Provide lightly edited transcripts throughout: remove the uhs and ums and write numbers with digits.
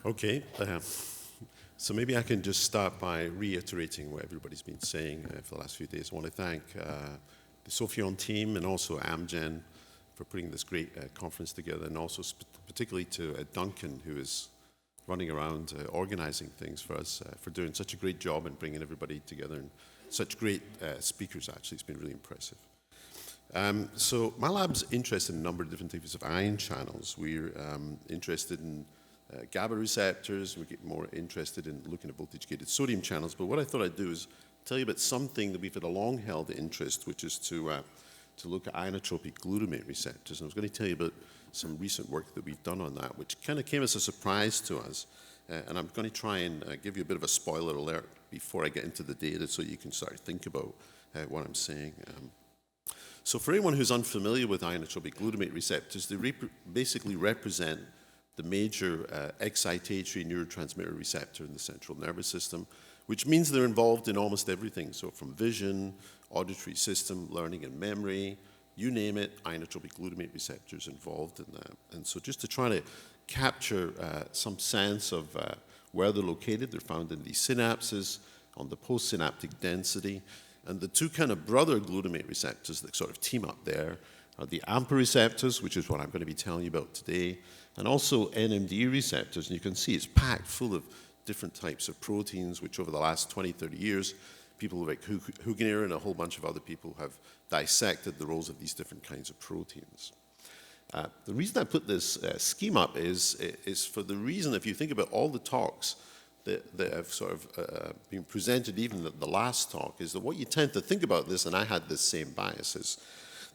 Okay, so maybe I can just start by reiterating what everybody's been saying for the last few days. I want to thank the Sophion team and also Amgen for putting this great conference together, and also particularly to Duncan, who is running around organizing things for us, for doing such a great job and bringing everybody together, and such great speakers, actually. It's been really impressive. So my lab's interested in a number of different types of ion channels. We're interested in GABA receptors. We get more interested in looking at voltage-gated sodium channels. But what I thought I'd do is tell you about something that we've had a long-held interest, which is to look at ionotropic glutamate receptors. And I was going to tell you about some recent work that we've done on that, which kind of came as a surprise to us. And I'm going to try and give you a bit of a spoiler alert before I get into the data, so you can start to think about what I'm saying. So for anyone who's unfamiliar with ionotropic glutamate receptors, they basically represent the major excitatory neurotransmitter receptor in the central nervous system, which means they're involved in almost everything. So from vision, auditory system, learning and memory, you name it, ionotropic glutamate receptors involved in that. And so just to try to capture some sense of where they're located, they're found in these synapses, on the postsynaptic density. And the two kind of brother glutamate receptors that sort of team up there are the AMPA receptors, which is what I'm going to be telling you about today, and also NMDA receptors. And you can see it's packed full of different types of proteins, which over the last 20, 30 years, people like Hugener and a whole bunch of other people have dissected the roles of these different kinds of proteins. The reason I put this scheme up is for the reason, if you think about all the talks that have sort of been presented, even the last talk, is that what you tend to think about this, and I had this same bias, is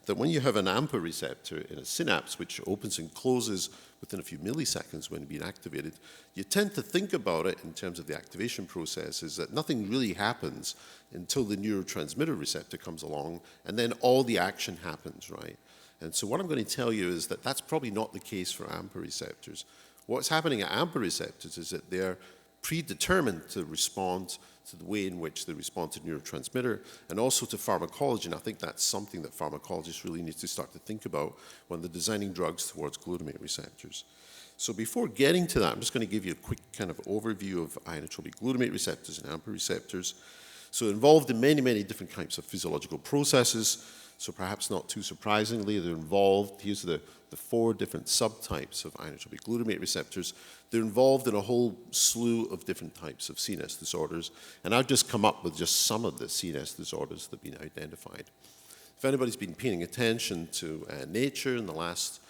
that when you have an AMPA receptor in a synapse, which opens and closes within a few milliseconds when being activated, you tend to think about it in terms of the activation process, is that nothing really happens until the neurotransmitter receptor comes along, and then all the action happens, right? And so what I'm going to tell you is that that's probably not the case for AMPA receptors. What's happening at AMPA receptors is that they're predetermined to respond to the way in which they respond to neurotransmitter, and also to pharmacology. And I think that's something that pharmacologists really need to start to think about when they're designing drugs towards glutamate receptors. So before getting to that, I'm just going to give you a quick kind of overview of ionotropic glutamate receptors and AMPA receptors. So involved in many, many different types of physiological processes. So perhaps not too surprisingly, they're involved, here's the 4 different subtypes of ionotropic glutamate receptors. They're involved in a whole slew of different types of CNS disorders, and I've just come up with just some of the CNS disorders that have been identified. If anybody's been paying attention to Nature in the last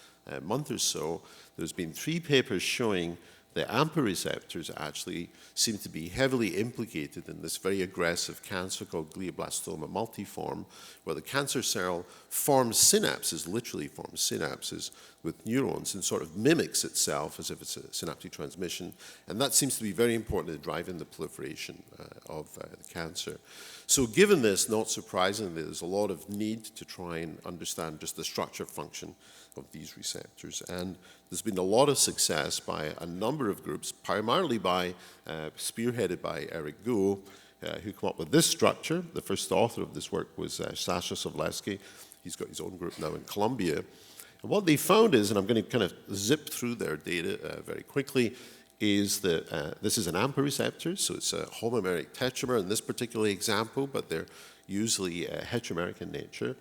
month or so, there's been 3 papers showing that AMPA receptors actually seem to be heavily implicated in this very aggressive cancer called glioblastoma multiforme, where the cancer cell forms synapses, literally forms synapses with neurons, and sort of mimics itself as if it's a synaptic transmission. And that seems to be very important in driving the proliferation of the cancer. So given this, not surprisingly, there's a lot of need to try and understand just the structure function of these receptors. And there's been a lot of success by a number of groups, primarily spearheaded by Eric Goh, who came up with this structure. The first author of this work was Sasha Savlevsky. He's got his own group now in Columbia. And what they found is, and I'm going to kind of zip through their data very quickly, is that this is an AMPA receptor, so it's a homomeric tetramer in this particular example, but they're usually heteromeric in nature.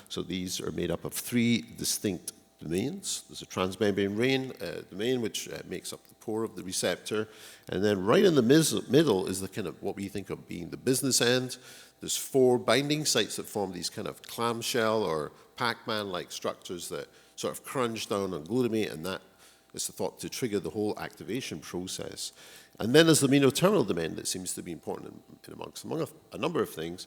So these are made up of 3 distinct domains. There's a transmembrane domain, which makes up the pore of the receptor. And then right in the middle is the kind of what we think of being the business end. There's 4 binding sites that form these kind of clamshell or Pac-Man-like structures that sort of crunch down on glutamate, and that is thought to trigger the whole activation process. And then there's the amino-terminal domain that seems to be important among a number of things,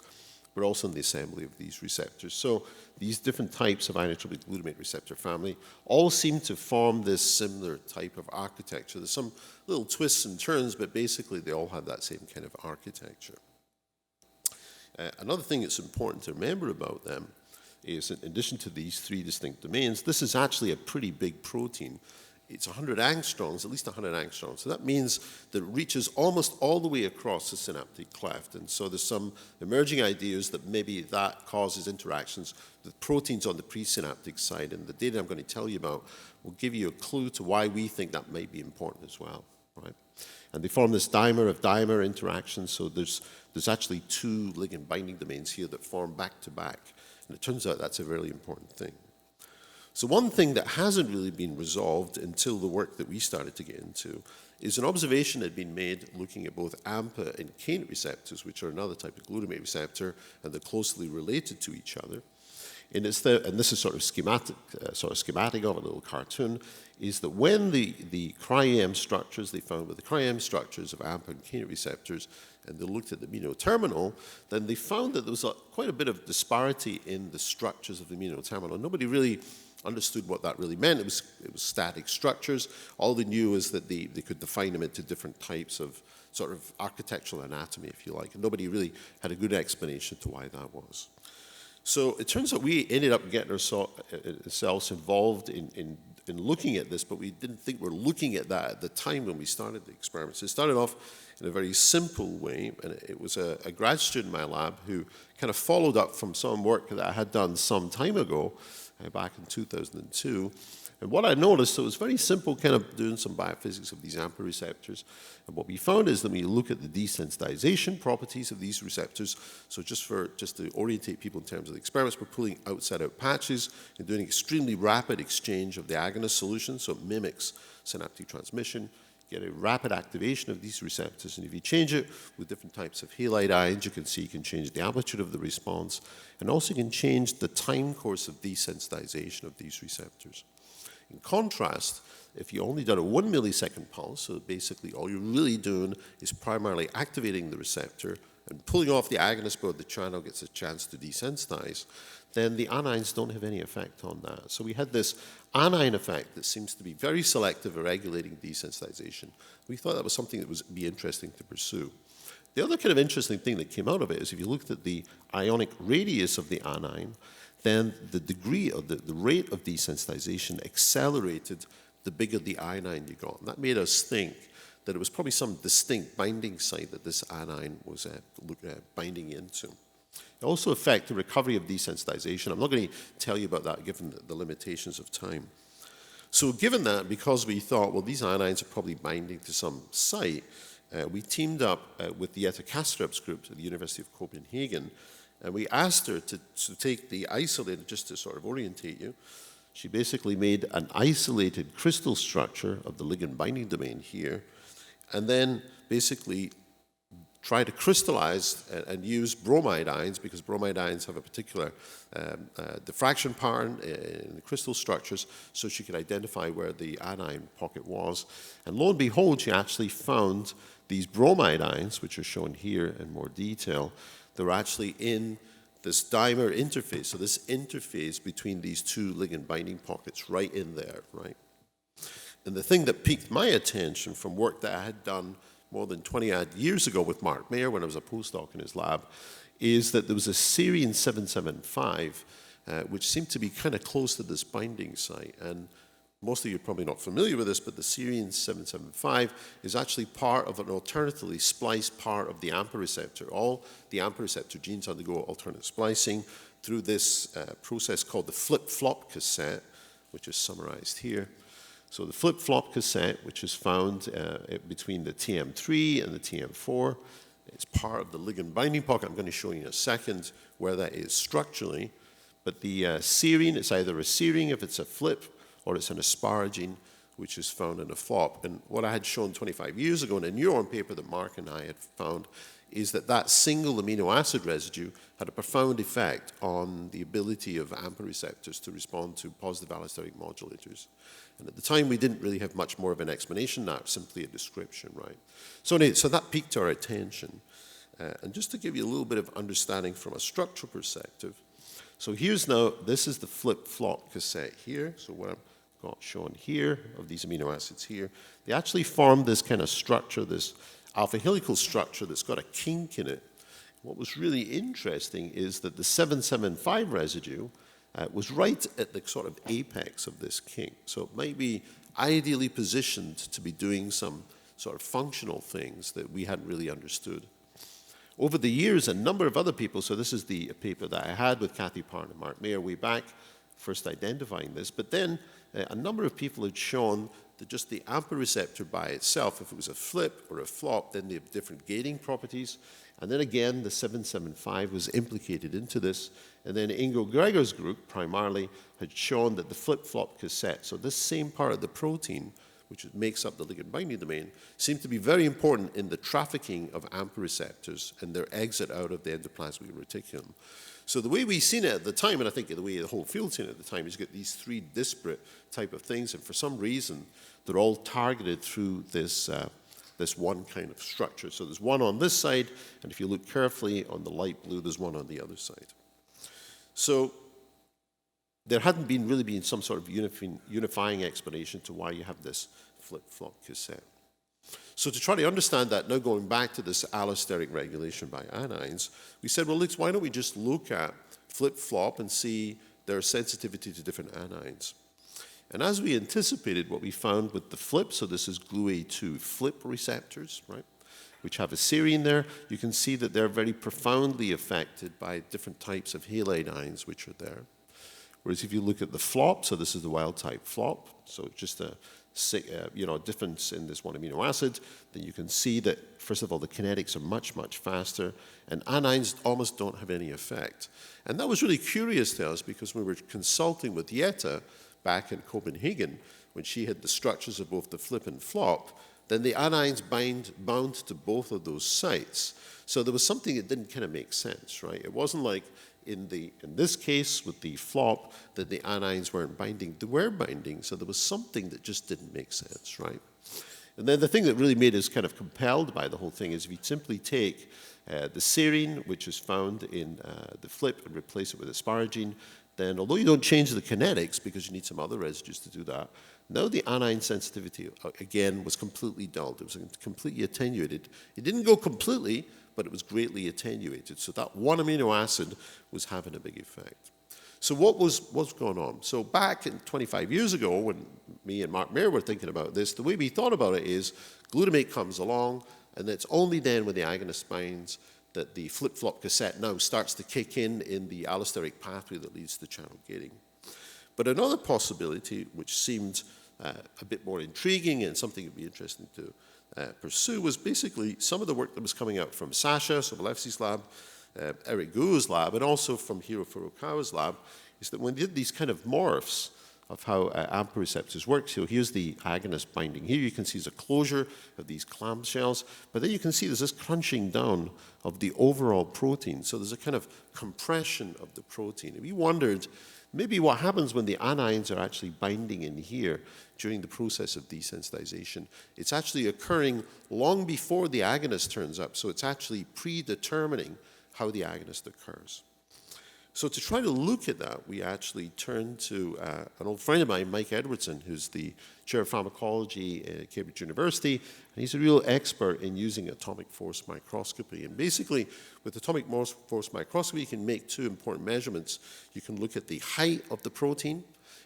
but also in the assembly of these receptors. So these different types of ionotropic glutamate receptor family all seem to form this similar type of architecture. There's some little twists and turns, but basically they all have that same kind of architecture. Another thing that's important to remember about them is, in addition to these 3 distinct domains, this is actually a pretty big protein. it's 100 angstroms, at least 100 angstroms. So that means that it reaches almost all the way across the synaptic cleft. And so there's some emerging ideas that maybe that causes interactions with proteins on the presynaptic side. And the data I'm going to tell you about will give you a clue to why we think that might be important as well, right? And they form this dimer of dimer interaction. So there's actually two ligand binding domains here that form back to back. And it turns out that's a really important thing. So one thing that hasn't really been resolved until the work that we started to get into is an observation that had been made looking at both AMPA and kainate receptors, which are another type of glutamate receptor, and they're closely related to each other. And this is sort of schematic of a little cartoon, is that when the cryo-EM structures, they found with the cryo-EM structures of AMPA and kainate receptors, and they looked at the amino-terminal, then they found that there was quite a bit of disparity in the structures of the amino-terminal. Nobody really understood what that really meant. It was static structures. All they knew is that they could define them into different types of sort of architectural anatomy, if you like, and nobody really had a good explanation to why that was. So it turns out we ended up getting ourselves involved in looking at this, but we didn't think we were looking at that at the time when we started the experiments. It started off in a very simple way, and it was a grad student in my lab who kind of followed up from some work that I had done some time ago, back in 2002. And what I noticed, it was very simple, kind of doing some biophysics of these AMPA receptors. And what we found is that when you look at the desensitization properties of these receptors, so just to orientate people in terms of the experiments, we're pulling outside-out patches and doing extremely rapid exchange of the agonist solution, so it mimics synaptic transmission. Get a rapid activation of these receptors, and if you change it with different types of halide ions, you can see you can change the amplitude of the response, and also you can change the time course of desensitization of these receptors. In contrast, if you only done a 1 millisecond pulse, so basically all you're really doing is primarily activating the receptor and pulling off the agonist before the channel gets a chance to desensitize, then the anions don't have any effect on that. So we had this anion effect that seems to be very selective at regulating desensitization. We thought that was something that would be interesting to pursue. The other kind of interesting thing that came out of it is if you looked at the ionic radius of the anion, then the degree of the rate of desensitization accelerated the bigger the anion you got. And that made us think that it was probably some distinct binding site that this anion was binding into. It also affects the recovery of desensitization. I'm not going to tell you about that given the limitations of time. So given that, because we thought, well, these anions are probably binding to some site, we teamed up with the Jette Kastrup's group at the University of Copenhagen, and we asked her to take the isolated, just to sort of orientate you. She basically made an isolated crystal structure of the ligand binding domain here, and then basically try to crystallize and use bromide ions, because bromide ions have a particular diffraction pattern in the crystal structures, so she could identify where the anion pocket was. And lo and behold, she actually found these bromide ions, which are shown here in more detail. They're actually in this dimer interface, so this interface between these two ligand binding pockets right in there, right? And the thing that piqued my attention from work that I had done more than 20-odd years ago with Mark Mayer when I was a postdoc in his lab, is that there was a serine 775, which seemed to be kind of close to this binding site. And most of you are probably not familiar with this, but the serine 775 is actually part of an alternatively spliced part of the AMPA receptor. All the AMPA receptor genes undergo alternate splicing through this process called the flip-flop cassette, which is summarized here. So the flip-flop cassette, which is found between the TM3 and the TM4, it's part of the ligand binding pocket. I'm going to show you in a second where that is structurally. But the serine, it's either a serine if it's a flip, or it's an asparagine, which is found in a flop. And what I had shown 25 years ago in a neuron paper that Mark and I had found is that that single amino acid residue had a profound effect on the ability of AMPA receptors to respond to positive allosteric modulators. And at the time, we didn't really have much more of an explanation, not simply a description, right? So anyway, so that piqued our attention. And just to give you a little bit of understanding from a structural perspective, so here's now, this is the flip-flop cassette here. So what I've got shown here of these amino acids here, they actually form this kind of structure, this alpha helical structure that's got a kink in it. What was really interesting is that the 775 residue was right at the sort of apex of this kink. So it might be ideally positioned to be doing some sort of functional things that we hadn't really understood. Over the years, a number of other people, so this is the paper that I had with Kathy Parn and Mark Mayer way back, first identifying this, but then a number of people had shown that just the AMPA receptor by itself, if it was a flip or a flop, then they have different gating properties. And then again, the 775 was implicated into this. And then Ingo Gregor's group, primarily, had shown that the flip-flop cassette, so this same part of the protein, which makes up the ligand binding domain, seemed to be very important in the trafficking of AMPA receptors and their exit out of the endoplasmic reticulum. So the way we seen it at the time, and I think the way the whole field's seen it at the time, is you get these three disparate type of things, and for some reason, they're all targeted through this, this one kind of structure. So there's one on this side, and if you look carefully on the light blue, there's one on the other side. So there hadn't really been some sort of unifying explanation to why you have this flip-flop cassette. So to try to understand that, now going back to this allosteric regulation by anions, we said, well, why don't we just look at flip-flop and see their sensitivity to different anions. And as we anticipated, what we found with the flip, so this is GluA2 flip receptors, right, which have a serine there, you can see that they're very profoundly affected by different types of halide ions which are there. Whereas if you look at the flop, so this is the wild type flop, so just a difference in this one amino acid, then you can see that, first of all, the kinetics are much, much faster, and anions almost don't have any effect. And that was really curious to us because when we were consulting with Jette back in Copenhagen, when she had the structures of both the flip and flop, then the anions bound to both of those sites. So there was something that didn't kind of make sense, right? It wasn't like in this case with the flop that the anions weren't binding. They were binding, so there was something that just didn't make sense, right? And then the thing that really made us kind of compelled by the whole thing is if you simply take the serine, which is found in the flip, and replace it with asparagine, then although you don't change the kinetics because you need some other residues to do that, now the anion sensitivity, again, was completely dulled. It was completely attenuated. It didn't go completely, but it was greatly attenuated. So that one amino acid was having a big effect. So what's going on? So back in 25 years ago, when me and Mark Mayer were thinking about this, the way we thought about it is glutamate comes along, and it's only then when the agonist binds that the flip-flop cassette now starts to kick in the allosteric pathway that leads to channel gating. But another possibility, which seemed a bit more intriguing and something that would be interesting to pursue, was basically some of the work that was coming out from Sasha Sobolewski's lab, Eric Guo's lab, and also from Hiro Furukawa's lab, is that when they did these kind of morphs of how AMPA receptors work. So here's the agonist binding. Here you can see there's a closure of these clamshells, but then you can see there's this crunching down of the overall protein. So there's a kind of compression of the protein. And we wondered maybe what happens when the anions are actually binding in here during the process of desensitization. It's actually occurring long before the agonist turns up, so it's actually predetermining how the agonist occurs. So to try to look at that, we actually turned to an old friend of mine, Mike Edwardson, who's the chair of pharmacology at Cambridge University, and he's a real expert in using atomic force microscopy. And basically, with atomic force microscopy, you can make two important measurements. You can look at the height of the protein,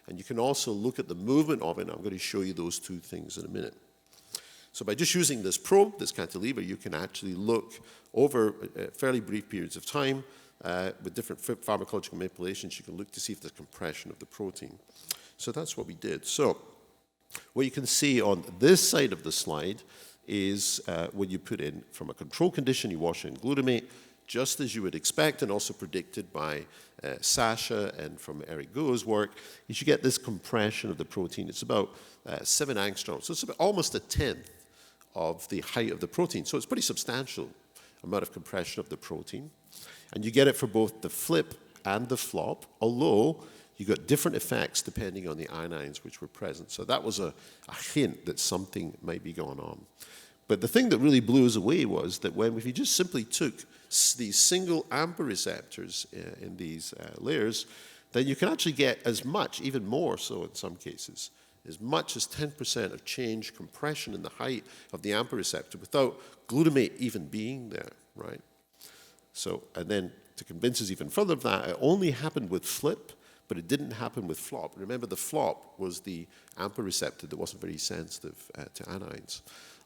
and you can also look at the movement of it. And I'm going to show you those two things in a minute. So by just using this probe, this cantilever, you can actually look over fairly brief periods of time with different pharmacological manipulations. You can look to see if there's compression of the protein. So that's what we did. So what you can see on this side of the slide is when you put in, from a control condition, you wash in glutamate, just as you would expect, and also predicted by Sasha and from Eric Guo's work, is you get this compression of the protein. It's about 7 angstroms. So it's about almost a tenth of the height of the protein. So it's pretty substantial amount of compression of the protein. And you get it for both the flip and the flop, although you got different effects depending on the anions which were present. So that was a hint that something might be going on. But the thing that really blew us away was that if you just simply took these single AMPA receptors in these layers, then you can actually get as much, even more so in some cases, as much as 10% of change compression in the height of the AMPA receptor without glutamate even being there, right? So, and then to convince us even further of that, it only happened with flip, but it didn't happen with FLOP. Remember, the FLOP was the AMPA receptor that wasn't very sensitive to anions.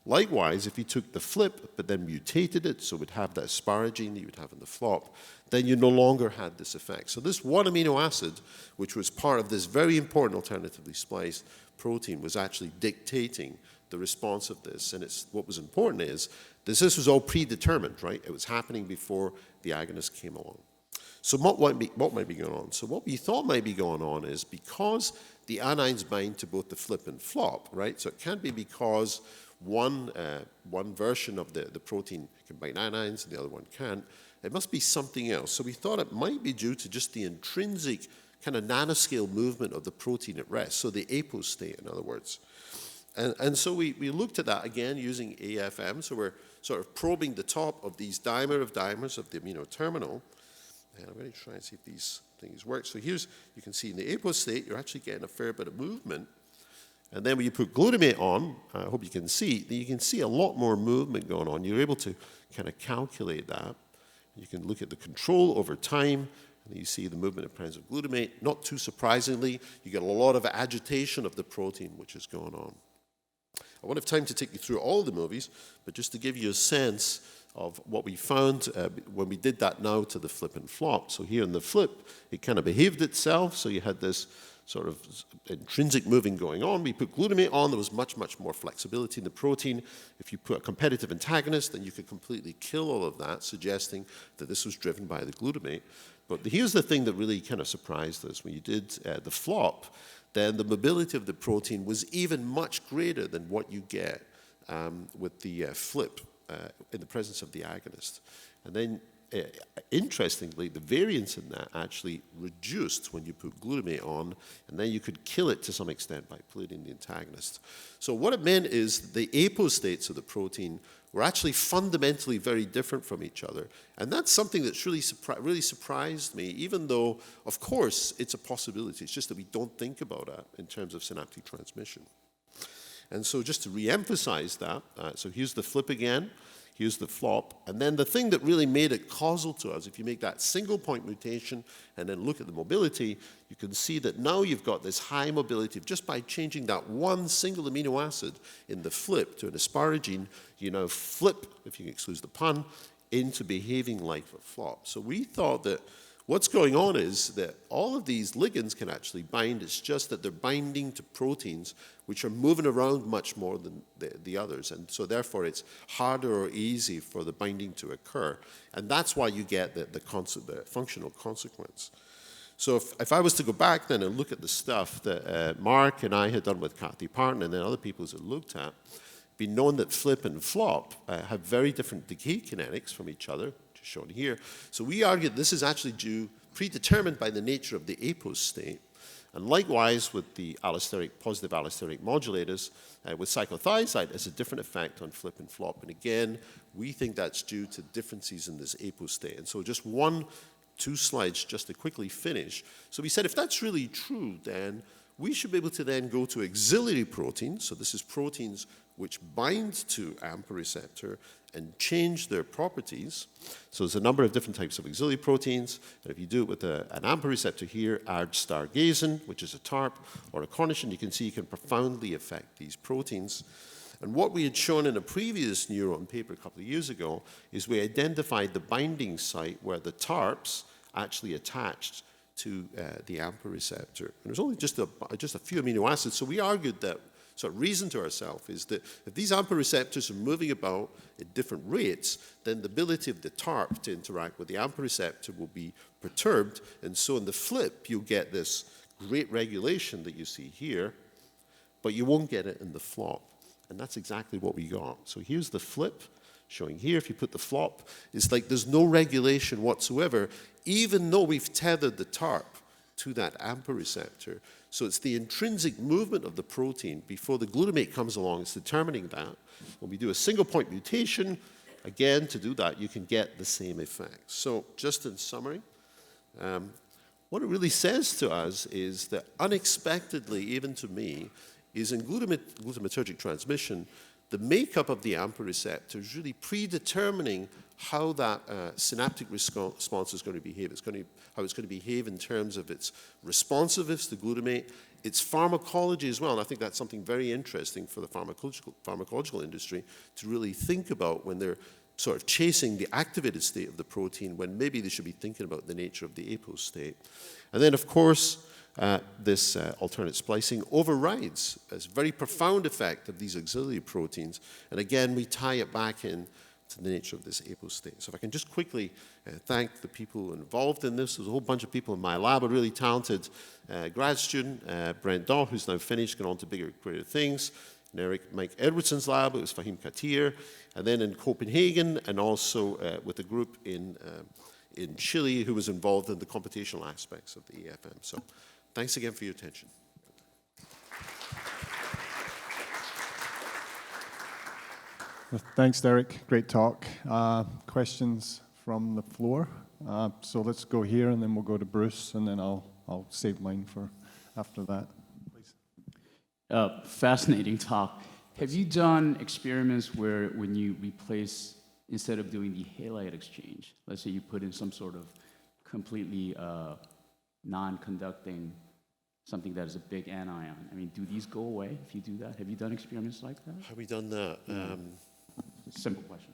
Likewise, if you took the flip, but then mutated it, so it would have that asparagine that you would have in the FLOP, then you no longer had this effect. So this one amino acid, which was part of this very important alternatively spliced protein, was actually dictating the response of this. And what was important is this was all predetermined, right? It was happening before the agonist came along. So what might be going on? So what we thought might be going on is because the anions bind to both the flip and flop, right? So it can't be because one version of the protein can bind anions and the other one can't. It must be something else. So we thought it might be due to just the intrinsic kind of nanoscale movement of the protein at rest, so the apostate, in other words. And so we looked at that again using AFM. So we're sort of probing the top of these dimer of dimers of the amino terminal. And I'm going to try and see if these things work. So you can see in the apostate, you're actually getting a fair bit of movement. And then when you put glutamate on, I hope you can see a lot more movement going on. You're able to kind of calculate that. You can look at the control over time, and you see the movement of presence of glutamate. Not too surprisingly, you get a lot of agitation of the protein which is going on. I won't have time to take you through all the movies, but just to give you a sense of what we found when we did that now to the flip and flop. So here in the flip, it kind of behaved itself, so you had this sort of intrinsic moving going on. We put glutamate on, there was much, much more flexibility in the protein. If you put a competitive antagonist, then you could completely kill all of that, suggesting that this was driven by the glutamate. But here's the thing that really kind of surprised us. When you did the flop, then the mobility of the protein was even much greater than what you get with the flip in the presence of the agonist. And then, interestingly, the variance in that actually reduced when you put glutamate on, and then you could kill it to some extent by polluting the antagonist. So what it meant is the apostates of the protein were actually fundamentally very different from each other. And that's something that's really surprised me, even though, of course, it's a possibility. It's just that we don't think about it in terms of synaptic transmission. And so just to re-emphasize that, so here's the flip again, here's the flop, and then the thing that really made it causal to us, if you make that single point mutation and then look at the mobility, you can see that now you've got this high mobility just by changing that one single amino acid in the flip to an asparagine, you now flip, if you can excuse the pun, into behaving like a flop. So we thought that what's going on is that all of these ligands can actually bind. It's just that they're binding to proteins which are moving around much more than the others. And so therefore it's harder or easy for the binding to occur. And that's why you get the functional consequence. So if I was to go back then and look at the stuff that Mark and I had done with Kathy Parton and then other people had looked at, been known that flip and flop have very different decay kinetics from each other, shown here. So we argued this is actually predetermined by the nature of the apostate. And likewise with the positive allosteric modulators, with cyclothiazide, has a different effect on flip and flop. And again, we think that's due to differences in this apostate. And so just two slides just to quickly finish. So we said if that's really true, then we should be able to then go to auxiliary proteins. So this is proteins which bind to AMPA receptor and change their properties. So there's a number of different types of auxiliary proteins. And if you do it with an AMPA receptor here, arg-stargazin, which is a TARP, or a cornition, you can see you can profoundly affect these proteins. And what we had shown in a previous neuron paper a couple of years ago is we identified the binding site where the TARPs actually attached to the AMPA receptor. And there's only just a few amino acids. So we argued that sort of reason to ourselves is that if these AMPA receptors are moving about at different rates, then the ability of the TARP to interact with the AMPA receptor will be perturbed. And so in the flip, you'll get this great regulation that you see here, but you won't get it in the flop. And that's exactly what we got. So here's the flip, showing here. If you put the flop, it's like there's no regulation whatsoever, even though we've tethered the TARP to that AMPA receptor. So it's the intrinsic movement of the protein before the glutamate comes along is determining that. When we do a single point mutation, again, to do that, you can get the same effect. So just in summary, what it really says to us is that unexpectedly, even to me, is in glutamatergic transmission, the makeup of the AMPA receptor is really predetermining how that synaptic response is going to behave. How it's going to behave in terms of its responsiveness to glutamate, its pharmacology as well. And I think that's something very interesting for the pharmacological industry to really think about when they're sort of chasing the activated state of the protein, when maybe they should be thinking about the nature of the apose state. And then, of course, this alternate splicing overrides this very profound effect of these auxiliary proteins. And again, we tie it back in to the nature of this apose state. So if I can just quickly thank the people involved in this. There's a whole bunch of people in my lab, a really talented grad student, Brent Daw, who's now finished, gone on to bigger, greater things. In Mike Edwardson's lab, it was Fahim Katir. And then in Copenhagen, and also with a group in Chile who was involved in the computational aspects of the EFM. So thanks again for your attention. Thanks, Derek. Great talk. Questions from the floor? So let's go here, and then we'll go to Bruce, and then I'll save mine for after that. Please. Fascinating talk. Have you done experiments where when you replace, instead of doing the halide exchange, let's say you put in some sort of completely non-conducting, something that is a big anion. I mean, do these go away if you do that? Have you done experiments like that? Have we done that? Simple question.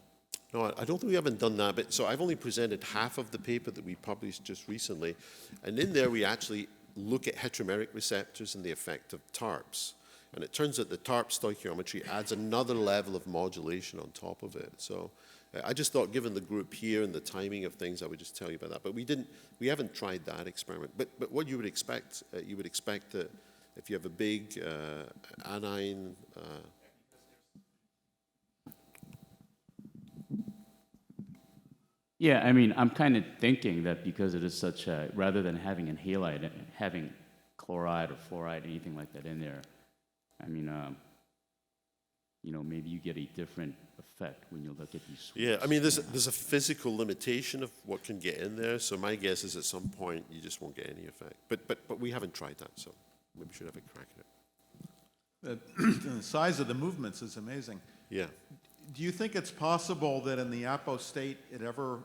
No, I don't think we haven't done that. But so I've only presented half of the paper that we published just recently. And in there, we actually look at heteromeric receptors and the effect of TARPs. And it turns out the TARP stoichiometry adds another level of modulation on top of it. So I just thought, given the group here and the timing of things, I would just tell you about that. But we haven't tried that experiment. But what you would expect that if you have a big anion, Yeah, I mean, I'm kind of thinking that because it is such a, rather than having an halide, having chloride or fluoride, anything like that in there, I mean, you know, maybe you get a different effect when you look at these sweets. Yeah, I mean, there's a physical limitation of what can get in there. So my guess is at some point you just won't get any effect. But we haven't tried that, so maybe we should have a crack at it. The size of the movements is amazing. Yeah. Do you think it's possible that in the apose state it ever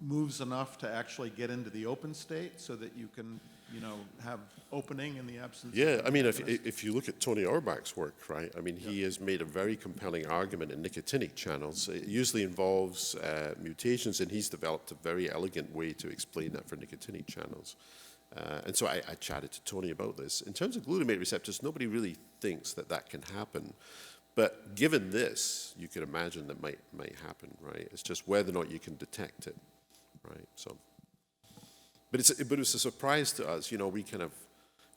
moves enough to actually get into the open state so that you can, you know, have opening in the absence Yeah, of I mean, if you look at Tony Auerbach's work, right, I mean, he has made a very compelling argument in nicotinic channels. It usually involves mutations, and he's developed a very elegant way to explain that for nicotinic channels. And so I chatted to Tony about this. In terms of glutamate receptors, nobody really thinks that that can happen. But given this, you could imagine that might happen, right? It's just whether or not you can detect it, right? So, but it's a surprise to us. You know, when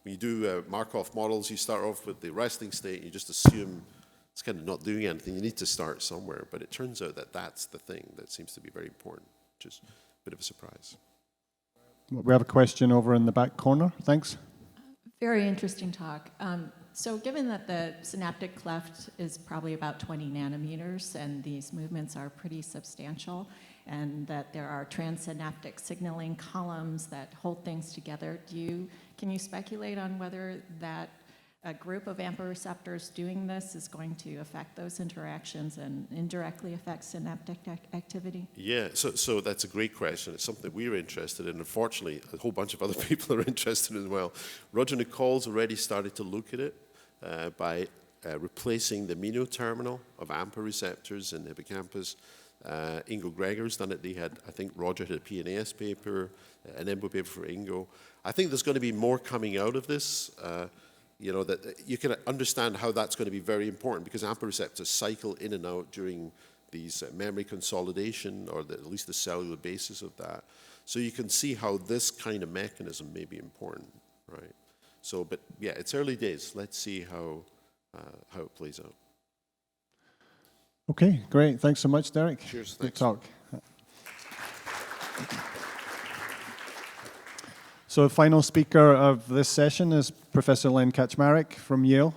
you do Markov models, you start off with the resting state. You just assume it's kind of not doing anything. You need to start somewhere. But it turns out that that's the thing that seems to be very important, which is a bit of a surprise. We have a question over in the back corner. Thanks. Very interesting talk. So given that the synaptic cleft is probably about 20 nanometers and these movements are pretty substantial, and that there are transsynaptic signaling columns that hold things together, can you speculate on whether that a group of AMPA receptors doing this is going to affect those interactions and indirectly affect synaptic activity? Yeah, so that's a great question. It's something that we're interested in. Unfortunately, a whole bunch of other people are interested as well. Roger Nicole's already started to look at it by replacing the amino terminal of AMPA receptors in the hippocampus. Ingo Gregor's done it. I think Roger had a PNAS paper, an EMBO paper for Ingo. I think there's going to be more coming out of this. You know, that you can understand how that's going to be very important because AMPA receptors cycle in and out during these memory consolidation, or at least the cellular basis of that. So you can see how this kind of mechanism may be important, right? So, but yeah, it's early days. Let's see how it plays out. Okay, great. Thanks so much, Derek. Cheers. Good Thanks. talk. So the final speaker of this session is Professor Len Kaczmarek from Yale.